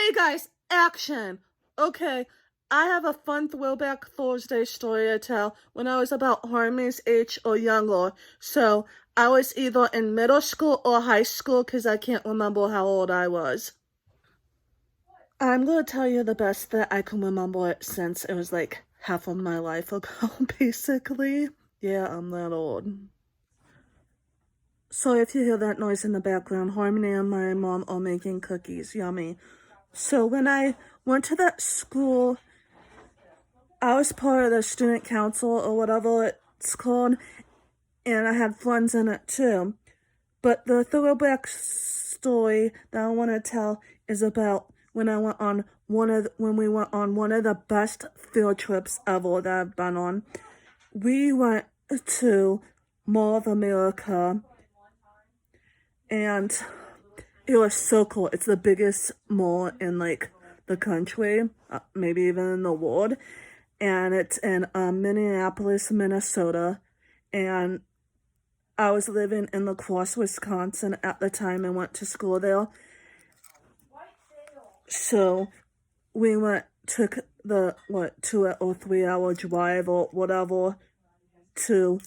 Hey guys, action! Okay, I have a fun throwback Thursday story to tell when I was about Harmony's age or younger. So I was either in middle school or high school because I can't remember how old I was. I'm gonna tell you the best that I can remember it since it was like half of my life ago, basically. Yeah, I'm that old. So if you hear that noise in the background, Harmony and my mom are making cookies. Yummy. So when I went to that school, I was part of the student council or whatever it's called, and I had friends in it too. But the throwback story that I want to tell is about when I went on when we went on one of the best field trips ever that I've been on. We went to Mall of America, and it was so cool. It's the biggest mall in like the country, maybe even in the world. And it's in Minneapolis, Minnesota. And I was living in La Crosse, Wisconsin at the time and went to school there. So we took the 2 or 3 hour drive or whatever to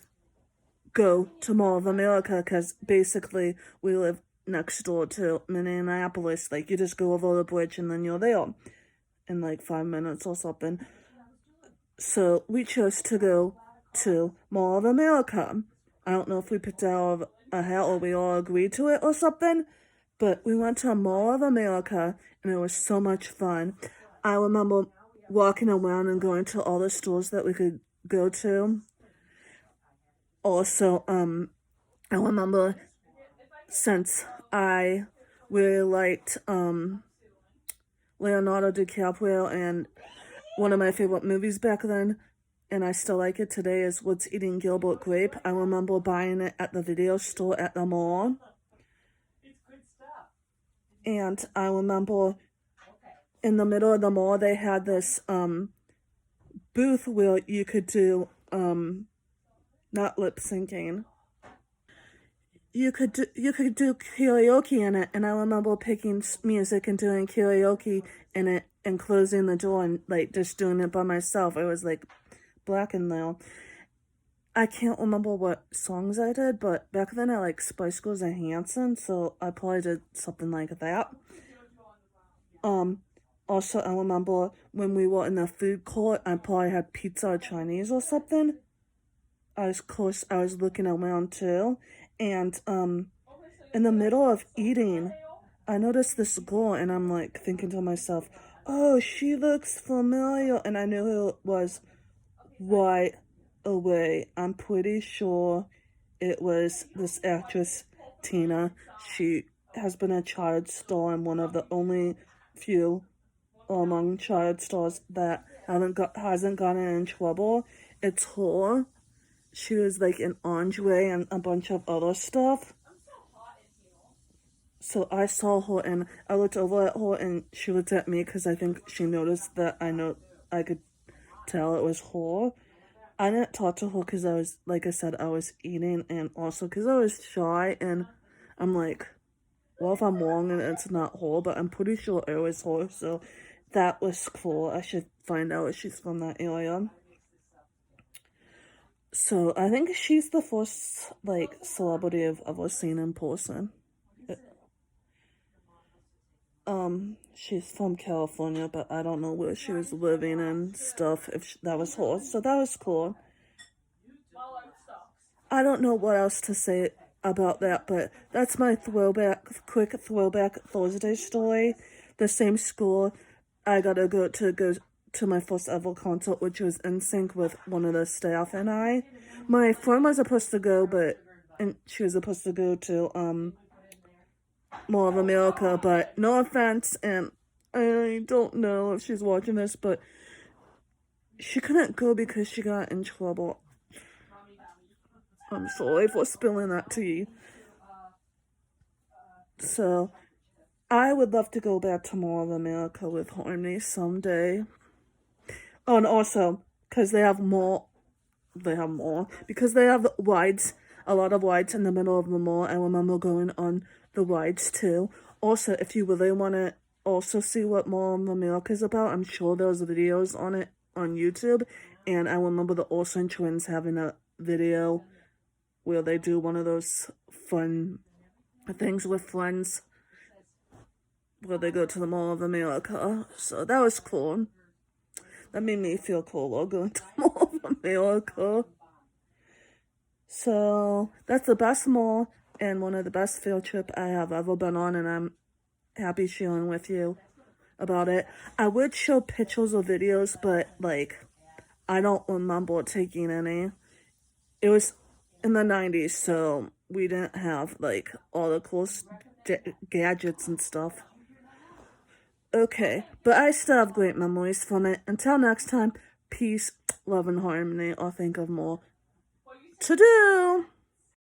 go to Mall of America because basically we live next door to Minneapolis. Like, you just go over the bridge and then you're there in like 5 minutes or something. So we chose to go to Mall of America. I don't know if we picked out a hat or we all agreed to it or something, but we went to Mall of America and it was so much fun. I remember walking around and going to all the stores that we could go to. Also, I remember since I really liked Leonardo DiCaprio, and one of my favorite movies back then, and I still like it today, is What's Eating Gilbert Grape. I remember buying it at the video store at the mall. And I remember in the middle of the mall they had this booth where you could do not lip syncing. You could do karaoke in it, and I remember picking music and doing karaoke in it and closing the door and like just doing it by myself. It was like black in there. I can't remember what songs I did, but back then I liked Spice Girls and Hanson, so I probably did something like that. Also, I remember when we were in the food court, I probably had pizza or Chinese or something. I was looking around too, and in the middle of eating, I noticed this girl, and I'm like thinking to myself, "Oh, she looks familiar," and I knew who it was right away. I'm pretty sure it was this actress Tina. She has been a child star and one of the only few among child stars that hasn't gotten in trouble. It's her. She was like in Andre and a bunch of other stuff. So I saw her and I looked over at her and she looked at me because I think she noticed that I could tell it was her. I didn't talk to her because I was, like I said, I was eating, and also because I was shy, and I'm like, well, if I'm wrong and it's not her, but I'm pretty sure it was her, so that was cool. I should find out if she's from that area. So I think she's the first, like, celebrity I've ever seen in person. She's from California, but I don't know where she was living and stuff, if that was her, so that was cool. I don't know what else to say about that, but that's my quick throwback Thursday story. The same school I got to go to my first ever concert, which was in sync with one of the staff and I. My friend was supposed to go, and she was supposed to go to Mall of America, but no offense, and I don't know if she's watching this, but she couldn't go because she got in trouble. I'm sorry for spilling that tea. So, I would love to go back to Mall of America with Harmony someday. Oh, and also, because they have more, because they have rides, a lot of rides in the middle of the mall. I remember going on the rides too. Also, if you really want to also see what Mall of America is about. I'm sure there's videos on it on YouTube, and I remember the Olsen twins having a video where they do one of those fun things with friends where they go to the Mall of America. So that was cool. That made me feel cooler going to the Mall of America. So that's the best mall and one of the best field trip I have ever been on, and I'm happy sharing with you about it. I would show pictures or videos, but like I don't remember taking any. It was in the 90s, so we didn't have like all the cool gadgets and stuff. Okay, but I still have great memories from it. Until next time, peace, love, and harmony. I'll think of more to do.